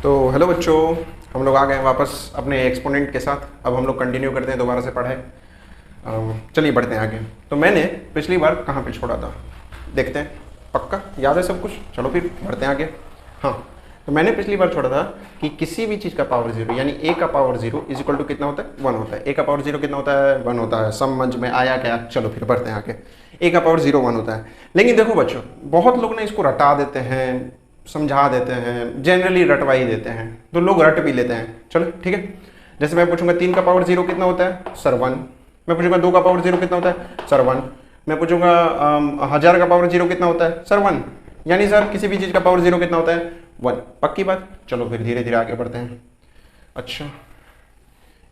तो हेलो बच्चों, हम लोग आ गए वापस अपने एक्सपोनेंट के साथ। अब हम लोग कंटिन्यू करते हैं दोबारा से पढ़ाई। चलिए बढ़ते हैं आगे। तो मैंने पिछली बार कहाँ पे छोड़ा था देखते हैं, पक्का याद है सब कुछ? चलो फिर बढ़ते हैं आगे। हाँ, तो मैंने पिछली बार छोड़ा था कि किसी भी चीज़ का पावर जीरो यानी ए का power zero is equal to कितना होता है? 1 होता है। ए का पावर जीरो कितना होता है? 1 होता है। समझ में आया क्या? चलो फिर बढ़ते हैं आगे। ए का पावर जीरो 1 होता है। लेकिन देखो बच्चों, बहुत लोग ना इसको रटा देते हैं, समझा देते हैं, जनरली रटवा ही देते हैं, तो लोग रट भी लेते हैं। चलो ठीक है। जैसे मैं पूछूंगा 3 का पावर जीरो कितना होता है? सर 1। मैं पूछूंगा 2 का पावर जीरो कितना होता है? सर 1। मैं पूछूंगा 1000 का पावर जीरो कितना होता है? सर 1। यानी सर किसी भी चीज़ का पावर जीरो कितना होता है? 1। पक्की बात। चलो फिर धीरे धीरे आगे बढ़ते हैं। अच्छा,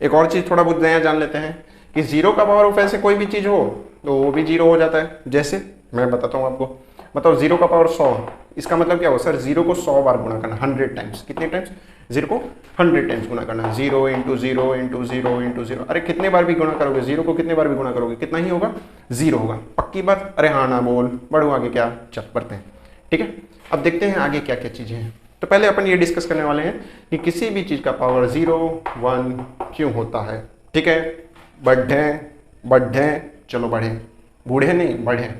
एक और चीज़ थोड़ा बहुत नया जान लेते हैं कि जीरो का पावर ऑफ ऐसे कोई भी चीज़ हो तो वो भी जीरो हो जाता है। जैसे मैं बताता हूँ आपको। बताओ, जीरो का पावर 100, इसका मतलब क्या हो सर? जीरो को 100 बार गुणा करना, 100 टाइम्स। कितने टाइम्स? जीरो को 100 टाइम्स गुणा करना। 0 into zero into zero into zero. अरे कितने बार भी गुणा करोगे जीरो को, कितने बार भी गुणा करोगे कितना ही होगा? जीरो होगा। पक्की बात? अरे हाँ ना बोल। बढ़ो आगे। क्या? चल बढ़ते हैं। ठीक है, अब देखते हैं आगे क्या क्या चीज़ें हैं। तो पहले अपन ये डिस्कस करने वाले हैं कि किसी भी चीज़ का पावर 0, 1 क्यों होता है। ठीक है, बढ़े, चलो बढ़े, बूढ़े नहीं बढ़े।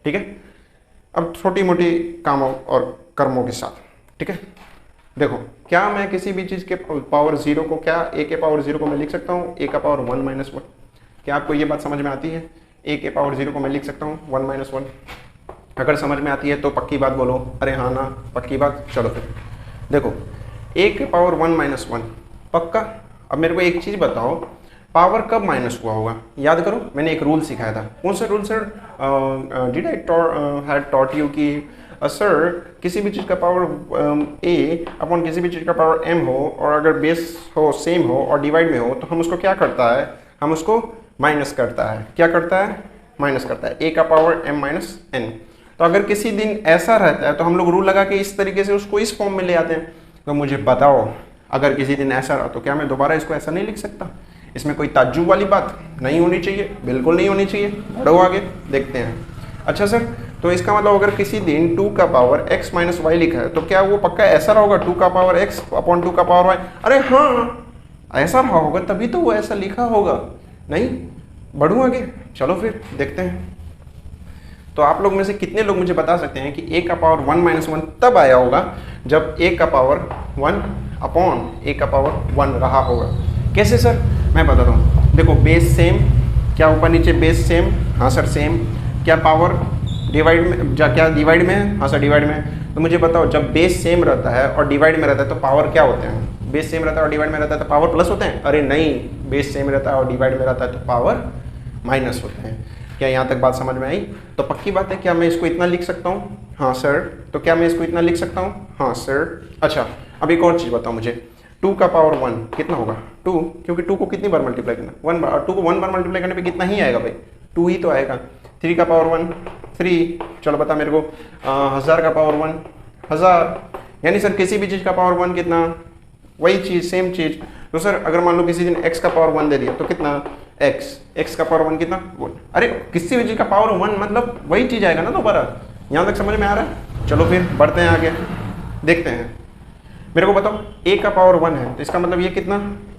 ठीक है, अब छोटी मोटी कामों और कर्मों के साथ। ठीक है, देखो, क्या मैं किसी भी चीज़ के पावर 0 को, क्या ए के पावर 0 को मैं लिख सकता हूँ ए का पावर 1 माइनस 1? क्या आपको ये बात समझ में आती है? ए के पावर 0 को मैं लिख सकता हूँ 1 माइनस 1? अगर समझ में आती है तो पक्की बात बोलो। अरे हाँ ना, पक्की बात। चलो फिर देखो, ए के पावर 1 माइनस 1 पक्का। अब मेरे को एक चीज़ बताओ, पावर कब माइनस हुआ होगा? याद करो, मैंने एक रूल सिखाया था। कौन सा rule sir? Did I had taught you कि सर किसी भी चीज़ का पावर ए अपॉन किसी भी चीज़ का पावर एम हो और अगर बेस हो सेम हो और डिवाइड में हो तो हम उसको क्या करता है? हम उसको माइनस करता है। क्या करता है? माइनस करता है। ए का पावर एम माइनस एन। तो अगर किसी दिन ऐसा रहता है तो हम लोग रूल लगा के इस तरीके से उसको इस फॉर्म में ले आते हैं। तो मुझे बताओ, अगर किसी दिन ऐसा रहा तो क्या मैं दोबारा इसको ऐसा नहीं लिख सकता? इसमें कोई ताज्जुब वाली बात नहीं होनी चाहिए, बिल्कुल नहीं होनी चाहिए। बढ़ो आगे देखते हैं। अच्छा सर, तो इसका मतलब अगर किसी दिन 2 का पावर x माइनस वाई लिखा है तो क्या वो पक्का ऐसा रहा होगा 2 का पावर x अपॉन 2 का पावर y? अरे हाँ, ऐसा रहा होगा तभी तो वो ऐसा लिखा होगा। नहीं, बढ़ूँ आगे? चलो फिर देखते हैं। तो आप लोग में से कितने लोग मुझे बता सकते हैं कि a का पावर 1 माइनस 1 तब आया होगा जब a का पावर 1 अपॉन a का पावर 1 रहा होगा? कैसे सर? मैं बताता हूँ। देखो, बेस सेम, क्या ऊपर नीचे बेस सेम? हाँ सर सेम। क्या पावर डिवाइड में, क्या डिवाइड में है? हाँ सर डिवाइड में है। तो मुझे बताओ, जब बेस सेम रहता है और डिवाइड में रहता है तो पावर क्या होते हैं? बेस सेम रहता है और डिवाइड में रहता है तो पावर प्लस होते हैं? अरे नहीं, बेस सेम रहता है और डिवाइड में रहता है तो पावर माइनस होते हैं। क्या यहाँ तक बात समझ में आई? तो पक्की बात है, क्या मैं इसको इतना लिख सकता हूँ? हाँ सर। तो क्या मैं इसको इतना लिख सकता हूँ? हाँ सर। अच्छा, अब एक और चीज़ बताओ मुझे, 2 का पावर 1 कितना होगा? 2, क्योंकि 2 को कितनी बार मल्टीप्लाई करना? 1 बार। और 2 को 1 बार मल्टीप्लाई करने पे कितना ही आएगा भाई? 2 ही तो आएगा। 3 का पावर 1 3। चलो बता मेरे को, 1000 का पावर 1 1000। यानी सर किसी भी चीज़ का पावर 1 कितना? वही चीज़, सेम चीज़। तो सर अगर मान लो किसी दिन x का पावर 1 दे दिया तो कितना? x का पावर 1 कितना? 1। अरे किसी भी चीज़ का पावर 1 मतलब वही चीज़ आएगा ना दोबारा। यहाँ तक समझ में आ रहा है? चलो फिर बढ़ते हैं आगे, देखते हैं। मेरे को बताओ, a का पावर 1 है तो इसका मतलब ये कितना?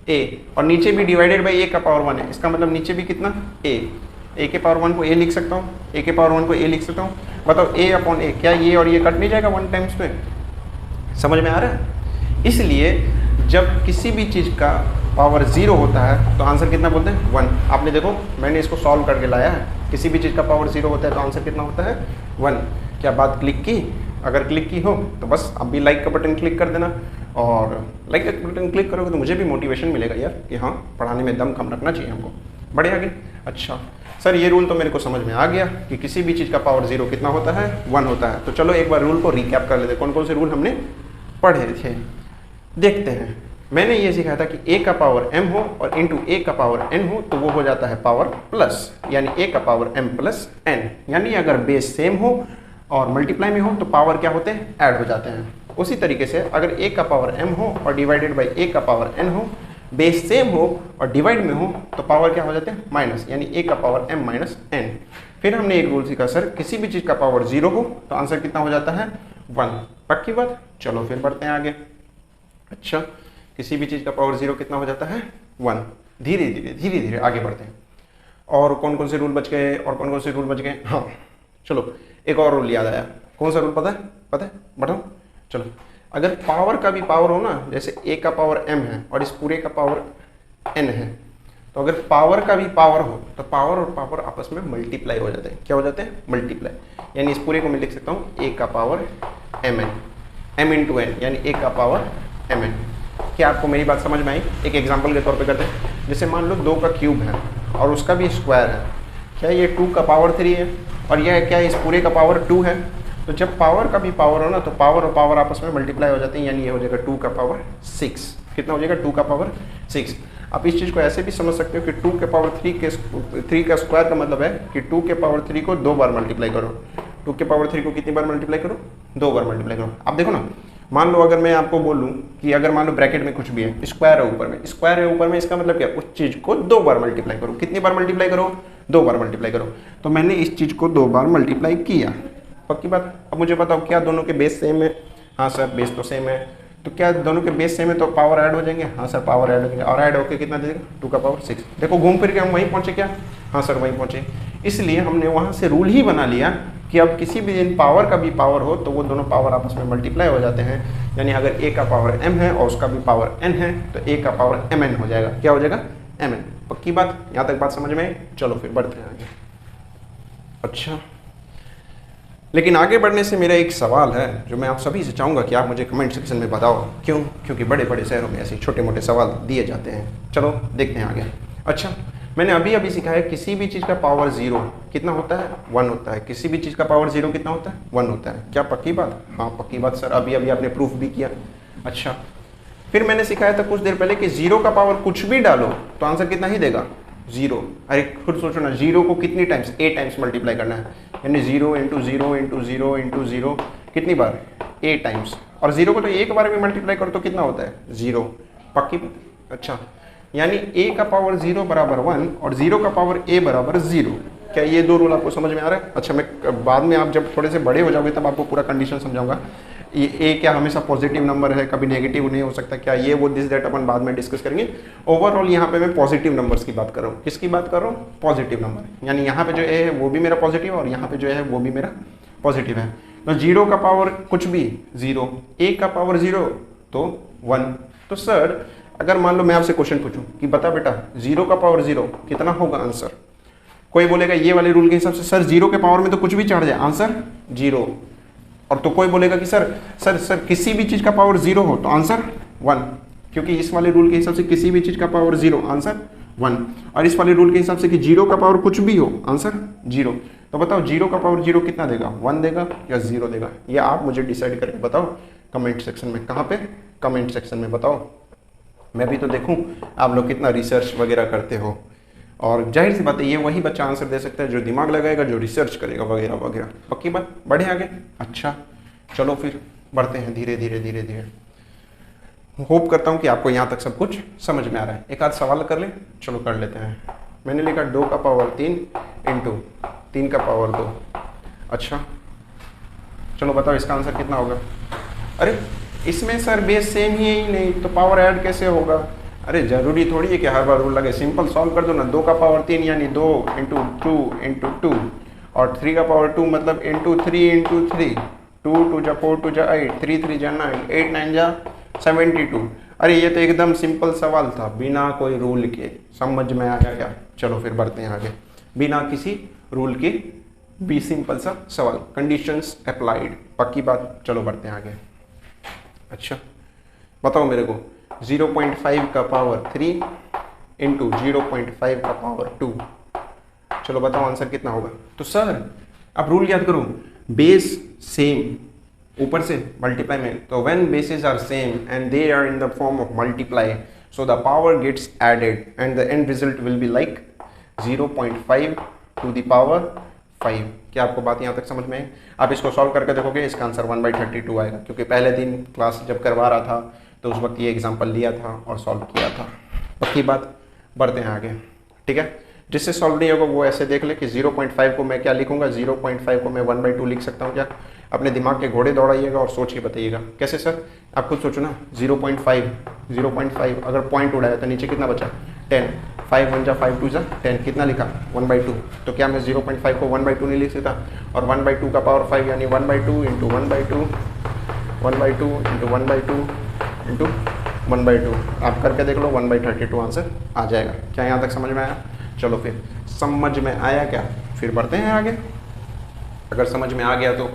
a। और नीचे भी डिवाइडेड बाई a का पावर 1 है, इसका मतलब नीचे भी कितना? a के पावर 1 को a लिख सकता हूँ, a के पावर 1 को a लिख सकता हूँ। बताओ a अपॉन a, क्या ये और ये कट नहीं जाएगा 1 टाइम्स पे? समझ में आ रहा है? इसलिए जब किसी भी चीज़ का पावर 0 होता है तो आंसर कितना बोलते हैं? 1। आपने देखो, मैंने इसको सॉल्व करके लाया है। किसी भी चीज़ का पावर 0 होता है तो आंसर कितना होता है? 1। क्या बात क्लिक की? अगर क्लिक की हो तो बस आप भी लाइक का बटन क्लिक कर देना, और लाइक का बटन क्लिक करोगे तो मुझे भी मोटिवेशन मिलेगा यार कि हाँ, पढ़ाने में दम कम रखना चाहिए हमको। बढ़े आगे। अच्छा सर, ये रूल तो मेरे को समझ में आ गया कि किसी भी चीज़ का पावर 0 कितना होता है? 1 होता है। तो चलो एक बार रूल को रिकैप कर लेते, कौन कौन से रूल हमने पढ़े थे देखते हैं। मैंने ये सिखाया था कि a का पावर m हो और इंटू a का पावर n हो तो वो हो जाता है पावर प्लस, यानी a का पावर m प्लस n। यानी अगर बेस सेम हो और मल्टीप्लाई में हो तो पावर क्या होते हैं? ऐड हो जाते हैं। उसी तरीके से अगर a का पावर m हो और डिवाइडेड बाई a का पावर n हो, बेस सेम हो और डिवाइड में हो तो पावर क्या हो जाते हैं? माइनस, यानी a का पावर m माइनस n। फिर हमने एक रूल सीखा, सर किसी भी चीज़ का पावर 0 हो तो आंसर कितना हो जाता है? 1। पक्की बात? चलो फिर बढ़ते हैं आगे। अच्छा, किसी भी चीज़ का पावर 0 कितना हो जाता है 1। धीरे धीरे आगे बढ़ते हैं। और कौन कौन से रूल बच गए, और कौन कौन से रूल बच गए? हाँ चलो, एक और रूल याद आया। कौन सा रूल पता है? बताओ। चलो, अगर पावर का भी पावर हो ना, जैसे a का पावर m है और इस पूरे का पावर n है, तो अगर पावर का भी पावर हो तो पावर और पावर आपस में मल्टीप्लाई हो जाते हैं। क्या हो जाते हैं? मल्टीप्लाई। यानी इस पूरे को मैं लिख सकता हूँ a का power mn, m into n, यानी a का पावर mn। क्या आपको मेरी बात समझ में आई? एक एग्जाम्पल के तौर पे करते हैं। जैसे मान लो 2 का क्यूब है और उसका भी स्क्वायर है। क्या ये 2 का पावर 3 है और यह क्या इस पूरे का पावर 2 है? तो जब पावर का भी पावर हो ना, तो पावर और पावर आपस में मल्टीप्लाई हो जाते हैं, यानी ये हो जाएगा 2 का पावर 6। कितना हो जाएगा? 2 का पावर 6। आप इस चीज़ को ऐसे भी समझ सकते हो कि 2 के पावर 3 का स्क्वायर का मतलब है कि 2 के पावर 3 को 2 बार मल्टीप्लाई करो। 2 के पावर 3 को कितनी बार मल्टीप्लाई करो? 2 बार मल्टीप्लाई करो। आप देखो ना, मान लो अगर मैं आपको बोलूं कि अगर मान लो ब्रैकेट में कुछ भी है, स्क्वायर है ऊपर में, इसका मतलब क्या? उस चीज़ को 2 बार मल्टीप्लाई करो। कितनी बार मल्टीप्लाई करो? 2 बार मल्टीप्लाई करो। तो मैंने इस चीज़ को 2 बार मल्टीप्लाई किया। पक्की बात। अब मुझे बताओ, क्या दोनों के बेस सेम है? हाँ सर, बेस तो सेम है। तो क्या दोनों के बेस सेम है तो पावर ऐड हो जाएंगे? हाँ सर, पावर ऐड हो जाएंगे। और ऐड होकर कितना दे देगा? 2 का पावर 6। देखो, घूम फिर के हम वहीं पहुंचे क्या? हाँ सर, वहीं पहुंचे। इसलिए हमने वहां से रूल ही बना लिया कि अब किसी भी दिन पावर का भी पावर हो तो वो दोनों पावर आपस में मल्टीप्लाई हो जाते हैं। यानी अगर a का पावर m है और उसका भी पावर n है तो a का पावर mn हो जाएगा। क्या हो जाएगा? mn। पक्की बात? यहाँ तक बात समझ में आई? चलो फिर बढ़ते हैं आगे। अच्छा, लेकिन आगे बढ़ने से मेरा एक सवाल है जो मैं आप सभी से चाहूँगा कि आप मुझे कमेंट सेक्शन में बताओ। क्यों? क्योंकि बड़े बड़े शहरों में ऐसे छोटे मोटे सवाल दिए जाते हैं। चलो देखते हैं आगे। अच्छा, मैंने अभी सिखाया किसी भी चीज़ का पावर 0 कितना होता है? 1 होता है। किसी भी चीज़ का पावर 0 कितना होता है? 1 होता है। क्या पक्की बात? हाँ पक्की बात सर, अभी आपने प्रूफ भी किया। अच्छा, फिर मैंने सिखाया था कुछ देर पहले कि 0 का पावर कुछ भी डालो तो आंसर कितना ही देगा? 0। अरे खुद सोचो ना, 0 को कितनी टाइम्स? a टाइम्स मल्टीप्लाई करना है। यानी 0 इंटू 0 इंटू 0 इंटू 0 कितनी बार? a times. और 0 को तो एक बार भी मल्टीप्लाई करो तो कितना होता है? 0। पक्की? अच्छा, यानी a का पावर 0 बराबर 1 और 0 का पावर a बराबर 0। क्या ये दो रूल आपको समझ में आ रहा है? अच्छा, मैं बाद में आप जब थोड़े से बड़े हो जाओगे तब आपको पूरा कंडीशन समझाऊंगा। ये a क्या हमेशा पॉजिटिव नंबर है, कभी नेगेटिव नहीं हो सकता? क्या ये वो दिस दैट अपन बाद में डिस्कस करेंगे। ओवरऑल यहाँ पे मैं पॉजिटिव नंबर्स की बात कर रहा हूँ। किसकी बात कर रहा हूँ? Positive number. यानी यहाँ पे जो a है वो भी मेरा पॉजिटिव और यहाँ पे जो है वो भी मेरा पॉजिटिव है। तो 0 का पावर कुछ भी 0, a का पावर 0 तो 1। तो सर अगर मान लो मैं आपसे क्वेश्चन पूछूं कि बता बेटा 0 का पावर 0 कितना होगा आंसर? कोई बोलेगा ये वाले रूल के हिसाब से सर 0 के पावर में तो कुछ भी चढ़ जाए, आंसर 0। और तो कोई बोलेगा कि सर किसी भी चीज का पावर 0 हो तो आंसर 1, क्योंकि इस वाले रूल के हिसाब से किसी भी चीज का पावर 0 आंसर 1, और इस वाले रूल के हिसाब से कि 0 का पावर कुछ भी हो आंसर 0। तो बताओ 0 का पावर 0 कितना देगा? 1 देगा या 0 देगा? ये आप मुझे डिसाइड करके बताओ कमेंट सेक्शन में। कहाँ पे? कमेंट सेक्शन में बताओ। मैं भी तो देखूं आप लोग कितना रिसर्च वगैरह करते हो। और जाहिर सी बात है ये वही बच्चा आंसर दे सकता है जो दिमाग लगाएगा, जो रिसर्च करेगा वगैरह वगैरह। पक्की बात? बढ़े आगे। अच्छा चलो फिर बढ़ते हैं धीरे धीरे। होप करता हूँ कि आपको यहाँ तक सब कुछ समझ में आ रहा है। एक आध सवाल कर ले, चलो कर लेते हैं। मैंने लिखा 2 का पावर 3 इंटू 3 का पावर 2। अच्छा चलो बताओ इसका आंसर कितना होगा? अरे इसमें सर बेस सेम ही नहीं तो पावर ऐड कैसे होगा? अरे जरूरी थोड़ी है कि हर बार रूल लगे, सिंपल सॉल्व कर दो ना। 2 का पावर 3 यानी 2 इंटू 2 इंटू 2 और 3 का पावर 2 मतलब इंटू 3 इंटू 3। 2 2 जा 4 2 जा 8, 3 3 जा 9, 8 9 जा 72। अरे ये तो एकदम सिंपल सवाल था, बिना कोई रूल के। समझ में आया क्या? चलो फिर बढ़ते हैं आगे। बिना किसी रूल के भी सिंपल सा सवाल, कंडीशंस अप्लाइड। पक्की बात? चलो बढ़ते हैं आगे। अच्छा बताओ मेरे को 0.5 का पावर 3 इंटू 0.5 का पावर 2। चलो बताओ आंसर कितना होगा? तो सर आप रूल याद करो, बेस सेम ऊपर से मल्टीप्लाई में, तो when bases are same and they are in the form of multiply so the power gets added and the end result will be like 0.5 to the power 5। क्या आपको बात यहाँ तक समझ में आई? आप इसको सॉल्व करके देखोगे, इसका आंसर 1/32 आएगा, क्योंकि पहले दिन क्लास जब करवा रहा था तो उस वक्त ये एग्जाम्पल लिया था और सॉल्व किया था। पक्की बात? बढ़ते हैं आगे। ठीक है, जिससे सॉल्व नहीं होगा वो ऐसे देख ले कि 0.5 को मैं क्या लिखूंगा, 0.5 को मैं 1/2 लिख सकता हूँ क्या। अपने दिमाग के घोड़े दौड़ाइएगा और सोच के बताइएगा कैसे सर। आप खुद सोचो ना, 0.5 अगर पॉइंट उड़ाया तो नीचे कितना बचा 10, 5 1 जा 5 2 जा 10, कितना लिखा 1/2। तो क्या मैं 0.5 को 1/2 नहीं लिख सकता, और 1/2 का पावर 5 यानी 1/2 इंटू 1/2 1/2 इंटू 1/2 इंटू 1/2। आप करके देख लो, 1/32 आंसर आ जाएगा। क्या यहाँ तक समझ में आया? चलो फिर समझ में आया क्या, फिर बढ़ते हैं आगे। अगर समझ में आ गया तो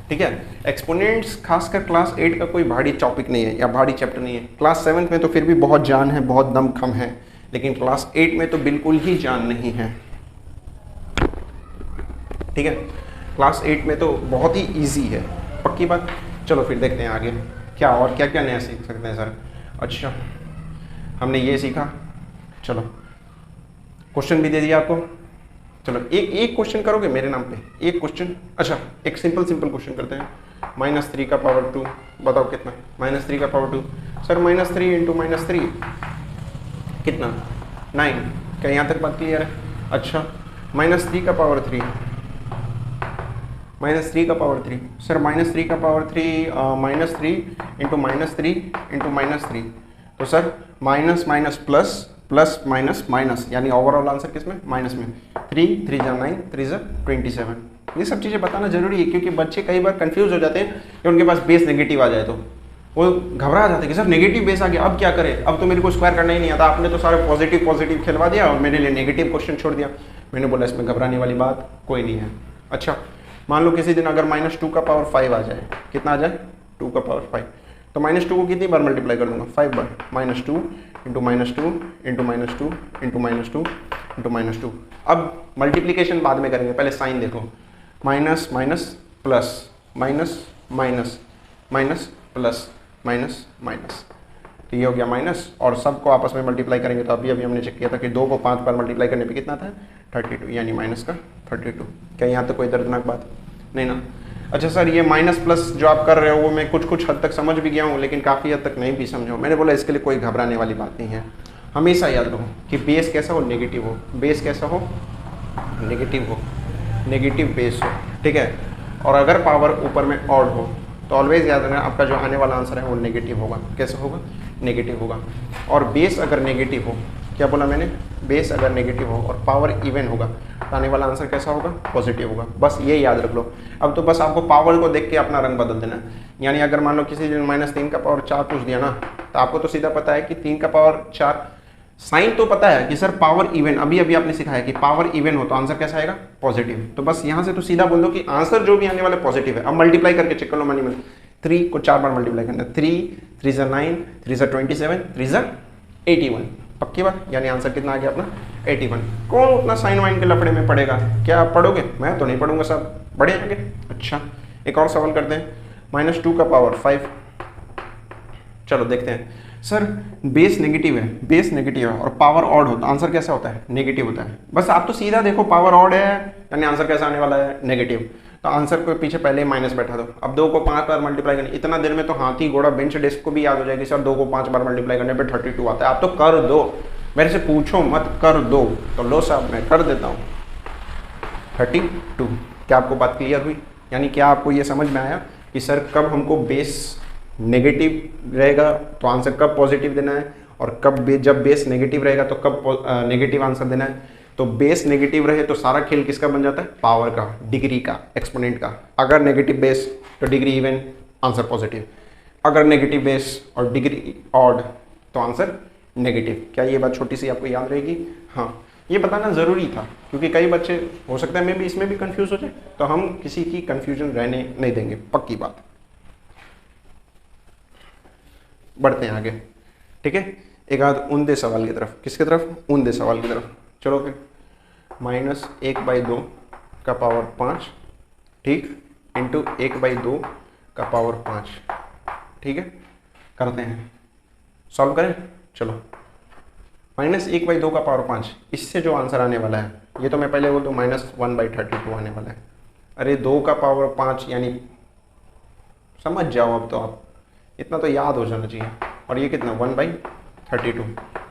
ठीक है। एक्सपोनेंट्स खासकर क्लास 8 का कोई भारी टॉपिक नहीं है या भारी चैप्टर नहीं है। क्लास 7 में तो फिर भी बहुत जान है, बहुत दम खम है, लेकिन क्लास 8 में तो बिल्कुल ही जान नहीं है। ठीक है, क्लास 8 में तो बहुत ही ईजी है, पक्की बात। चलो फिर देखते हैं आगे क्या और क्या क्या नया सीख सकते हैं सर। अच्छा, हमने ये सीखा, चलो क्वेश्चन भी दे दिया आपको। चलो एक क्वेश्चन करोगे मेरे नाम पे, एक क्वेश्चन। अच्छा, एक सिंपल क्वेश्चन करते हैं। -3 का पावर 2 बताओ कितना, -3 का पावर 2 सर। -3 इंटू -3 कितना 9। क्या यहाँ तक बात क्लियर है? अच्छा, -3 का पावर 3 -3 का पावर 3 सर। -3 का पावर 3 -3 इंटू -3 तो sir minus minus plus plus minus minus, यानी ओवरऑल आंसर किस में, माइनस में। 3 3 जा 9 3 जा 27। ये सब चीज़ें बताना जरूरी है, क्योंकि बच्चे कई बार कंफ्यूज हो जाते हैं कि उनके पास बेस नेगेटिव आ जाए तो वो घबरा जाते हैं कि सर नेगेटिव बेस आ गया, अब क्या करें, अब तो मेरे को स्क्वायर करना ही नहीं आता। आपने तो सारे पॉजिटिव खिलवा दिया और मेरे लिए नेगेटिव क्वेश्चन छोड़ दिया। मैंने बोला इसमें घबराने वाली बात कोई नहीं है। अच्छा, मान लो किसी दिन अगर -2 का पावर 5 आ जाए, कितना आ जाए 2 का पावर 5, तो -2 को कितनी बार मल्टीप्लाई कर दूंगा, 5 बार। -2 इंटू -2 इंटू -2 इंटू -2 इंटू -2। अब मल्टीप्लीकेशन बाद में करेंगे, पहले साइन देखो। Minus minus plus minus minus minus plus minus minus, तो ये हो गया माइनस, और सबको आपस में मल्टीप्लाई करेंगे तो अभी हमने चेक किया था कि 2 को 5 बार मल्टीप्लाई करने पे कितना था 32, यानी माइनस का 32। क्या यहाँ तक कोई दर्दनाक बात नहीं ना? अच्छा सर, ये माइनस प्लस जो आप कर रहे हो वो मैं कुछ हद तक समझ भी गया हूँ, लेकिन काफ़ी हद तक नहीं भी समझा हूँ। मैंने बोला इसके लिए कोई घबराने वाली बात नहीं है। हमेशा याद रखो कि बेस कैसा हो, नेगेटिव हो। बेस कैसा हो, नेगेटिव हो, नेगेटिव बेस हो, ठीक है। और अगर पावर ऊपर में ऑड हो तो ऑलवेज याद रखना आपका जो आने वाला आंसर है वो नेगेटिव होगा। कैसा होगा, नेगेटिव होगा। और बेस अगर नेगेटिव हो, क्या बोला मैंने, बेस अगर नेगेटिव हो और पावर इवन होगा तो आने वाला आंसर कैसा होगा, पॉजिटिव होगा। बस ये याद रख लो। अब तो बस आपको पावर को देख के अपना रंग बदल देना। यानी अगर मान लो किसी दिन -3 का पावर 4 पूछ दिया ना, तो आपको तो सीधा पता है कि 3 का पावर 4 साइन तो पता है कि सर पावर इवन, अभी अभी आपने सिखाया कि पावर इवन हो तो आंसर कैसा आएगा, पॉजिटिव। तो बस यहाँ से तो सीधा बोल दो कि आंसर जो भी आने वाला पॉजिटिव है। अब मल्टीप्लाई करके चेक कर लो मनी में, 3 को 4 बार मल्टीप्लाई करना, 3 3 जा 9 3 जा 27 3 जा 81, पक्की बात। यानी आंसर कितना आ गया अपना 81। कौन उतना साइन वाइन के लफड़े में पड़ेगा, क्या आप पढ़ोगे? मैं तो नहीं पढ़ूंगा साहब, बड़े आगे। अच्छा, एक और सवाल करते हैं। -2 का पावर 5, चलो देखते हैं। सर बेस नेगेटिव है, बेस नेगेटिव है और पावर ऑड हो तो आंसर कैसा होता है, नेगेटिव होता है। बस आप तो सीधा देखो पावर ऑड है यानी आंसर कैसा आने वाला है, नेगेटिव। तो आंसर को पीछे पहले ही माइनस बैठा दो। अब 2 को 5 बार मल्टीप्लाई करने, इतना देर में तो हाथी घोड़ा बेंच डेस्क को भी याद हो जाएगी सर 2 को 5 बार मल्टीप्लाई करने पे 32 आता है। आप तो कर दो, मेरे से पूछो मत, कर दो। तो लो साहब मैं कर देता हूँ 32। क्या आपको बात क्लियर हुई? यानी क्या आपको ये समझ में आया कि सर कब हमको बेस नेगेटिव रहेगा तो आंसर कब पॉजिटिव देना है, और कब जब बेस नेगेटिव रहेगा तो कब नेगेटिव आंसर देना है। तो बेस नेगेटिव रहे तो सारा खेल किसका बन जाता है, पावर का, डिग्री का, एक्सपोनेंट का। अगर नेगेटिव बेस तो डिग्री इवन, आंसर पॉजिटिव। अगर नेगेटिव बेस और डिग्री ऑड तो आंसर नेगेटिव। क्या ये बात छोटी सी आपको याद रहेगी? हाँ, ये बताना ज़रूरी था क्योंकि कई बच्चे हो सकता है मैं भी इसमें भी कंफ्यूज हो जाए, तो हम किसी की कंफ्यूजन रहने नहीं देंगे, पक्की बात। बढ़ते हैं आगे, ठीक है। एक आध उनदे सवाल की तरफ, किसकी तरफ, उनदे सवाल की तरफ। चलो फिर, -1/2 का पावर 5, ठीक, इंटू 1/2 का पावर 5, ठीक है। करते हैं, सॉल्व करें। चलो, -1/2 का पावर 5, इससे जो आंसर आने वाला है, ये तो मैं पहले बोल दूँ -1/32 आने वाला है। अरे 2 का पावर 5 यानी समझ जाओ, अब तो आप इतना तो याद हो जाना चाहिए। और ये कितना 1/32,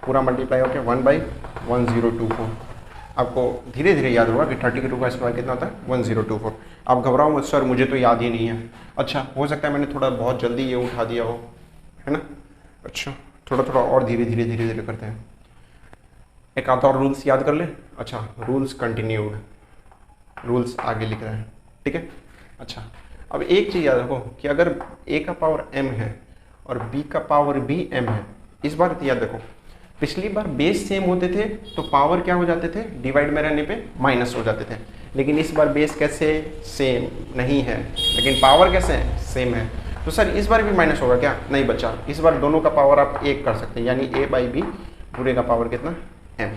पूरा मल्टीप्लाई होकर 1/102 को आपको धीरे धीरे याद होगा कि 32 का स्क्वायर कितना होता है 1024। आप घबराओ मत सर मुझे तो याद ही नहीं है। अच्छा हो सकता है मैंने थोड़ा बहुत जल्दी ये उठा दिया हो, है ना। अच्छा थोड़ा थोड़ा और धीरे धीरे करते हैं। एक आधा और रूल्स याद कर ले। अच्छा रूल्स कंटिन्यूड, रूल्स आगे लिख रहे हैं, ठीक है। अच्छा अब एक चीज़ याद रखो कि अगर a का पावर m है और b का पावर भी m है, इस बार याद रखो पिछली बार बेस सेम होते थे तो पावर क्या हो जाते थे, डिवाइड में रहने पे माइनस हो जाते थे। लेकिन इस बार बेस कैसे सेम नहीं है लेकिन पावर कैसे है, सेम है। तो सर इस बार भी माइनस होगा क्या, नहीं बच्चा, इस बार दोनों का पावर आप एक कर सकते हैं, यानी a/b पूरे का पावर कितना m।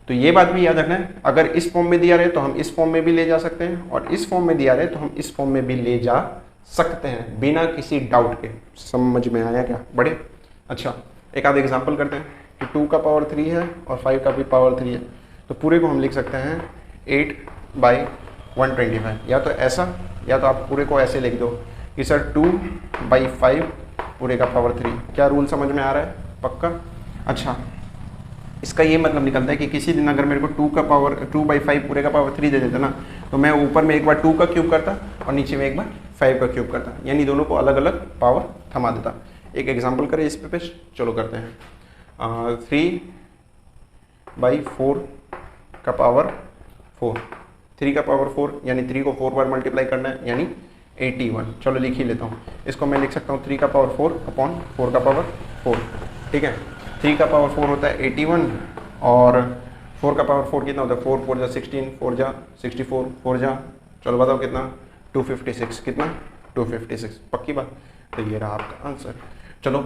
तो ये बात भी याद रखना है, अगर इस फॉर्म में दिया रहे तो हम इस फॉर्म में भी ले जा सकते हैं और इस फॉर्म में दिया रहे तो हम इस फॉर्म में भी ले जा सकते हैं बिना किसी डाउट के। समझ में आया क्या, बढ़िया। अच्छा एक आध एग्जांपल करते हैं कि 2 का पावर 3 है और 5 का भी पावर 3 है, तो पूरे को हम लिख सकते हैं 8/125, या तो ऐसा या तो आप पूरे को ऐसे लिख दो कि सर 2/5 पूरे का पावर 3। क्या रूल समझ में आ रहा है, पक्का। अच्छा इसका ये मतलब निकलता है कि किसी दिन अगर मेरे को 2/5 पूरे का पावर 3 दे देता ना, तो मैं ऊपर में एक बार 2 का क्यूब करता और नीचे में एक बार 5 का क्यूब करता, यानी दोनों को अलग अलग पावर थमा देता। एक एग्जांपल करें इस पे, चलो करते हैं। 3/4 का पावर 4, 3 का पावर 4 यानी 3 को 4 बार मल्टीप्लाई करना है, यानी 81। चलो लिख ही लेता हूँ इसको, मैं लिख सकता हूँ 3 का पावर 4 अपॉन 4 का पावर 4, ठीक है। 3 का पावर 4 होता है 81 और 4 का पावर 4 कितना होता है, 4 4 जा 16, 4 जा 64, 4 जा, चलो बताओ कितना, 256, कितना 256, पक्की बात। तो ये रहा आपका आंसर। चलो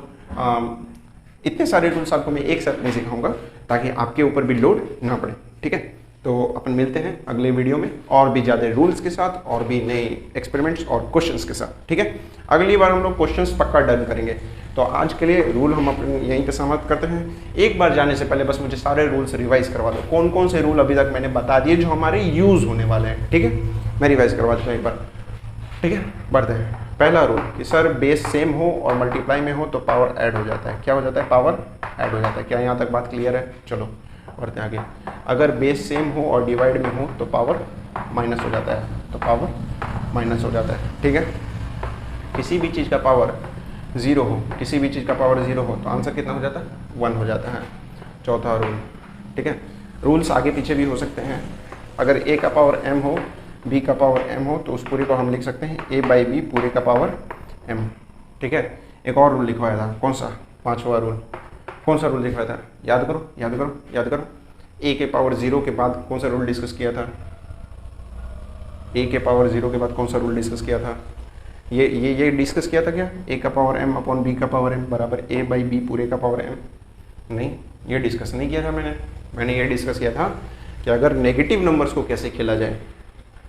इतने सारे रूल्स आपको मैं एक साथ नहीं सिखाऊंगा ताकि आपके ऊपर भी लोड ना पड़े, ठीक है। तो अपन मिलते हैं अगले वीडियो में और भी ज़्यादा रूल्स के साथ और भी नए एक्सपेरिमेंट्स और क्वेश्चंस के साथ, ठीक है। अगली बार हम लोग क्वेश्चंस पक्का डन करेंगे। तो आज के लिए रूल हम अपने यहीं पे समाप्त करते हैं। एक बार जाने से पहले बस मुझे सारे रूल्स रिवाइज करवा दो, कौन कौन से रूल अभी तक मैंने बता दिए जो हमारे यूज़ होने वाले हैं, ठीक है। मैं रिवाइज करवा देता हूँ एक बार, ठीक है। बढ़ते हैं। पहला रूल कि सर बेस सेम हो और मल्टीप्लाई में हो तो पावर ऐड हो जाता है। क्या हो जाता है, पावर ऐड हो जाता है। क्या यहाँ तक बात क्लियर है, चलो बढ़ते हैं आगे। अगर बेस सेम हो और डिवाइड में हो तो पावर माइनस हो जाता है, तो पावर माइनस हो जाता है, ठीक है। किसी भी चीज़ का पावर 0 हो, किसी भी चीज़ का पावर 0 हो तो आंसर कितना हो जाता है, 1 हो जाता है। चौथा रूल, ठीक है। रूल्स आगे पीछे भी हो सकते हैं। अगर a का पावर m हो, b का पावर m हो तो उस पूरे को हम लिख सकते हैं a/b पूरे का पावर m, ठीक है। एक और रूल लिखवाया था, कौन सा, 5वां रूल। कौन सा रूल लिखवाया था, याद करो याद करो याद करो। a के पावर 0 के बाद कौन सा रूल डिस्कस किया था, a के पावर 0 के बाद कौन सा रूल डिस्कस किया था, ये डिस्कस किया था क्या, a का पावर m अपॉन b का पावर m बराबर a/b पूरे का पावर m। नहीं, ये डिस्कस नहीं किया था मैंने ये डिस्कस किया था कि अगर नेगेटिव नंबर्स को कैसे खेला जाए।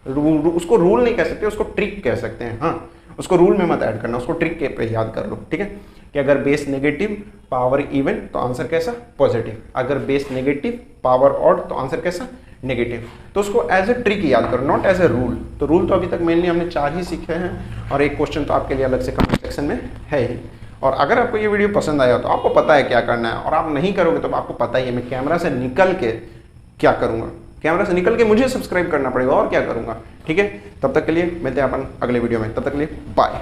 उसको रूल नहीं कह सकते, उसको ट्रिक कह सकते हैं। हाँ, उसको रूल में मत ऐड करना, उसको ट्रिक के पे याद कर लो, ठीक है। कि अगर बेस नेगेटिव पावर इवन तो आंसर कैसा, पॉजिटिव। अगर बेस नेगेटिव पावर ऑड तो आंसर कैसा, नेगेटिव। तो उसको एज ए ट्रिक याद करो, नॉट एज ए रूल। तो रूल तो अभी तक मेनली हमने 4 ही सीखे हैं और एक क्वेश्चन तो आपके लिए अलग से कमेंट सेक्शन में है ही। और अगर आपको ये वीडियो पसंद आया तो आपको पता है क्या करना है, और आप नहीं करोगे तो आपको पता ही है मैं कैमरा से निकल के क्या करूँगा। कैमरा से निकल के मुझे सब्सक्राइब करना पड़ेगा और क्या करूँगा, ठीक है। तब तक के लिए मिलते हैं अपन अगले वीडियो में, तब तक के लिए बाय।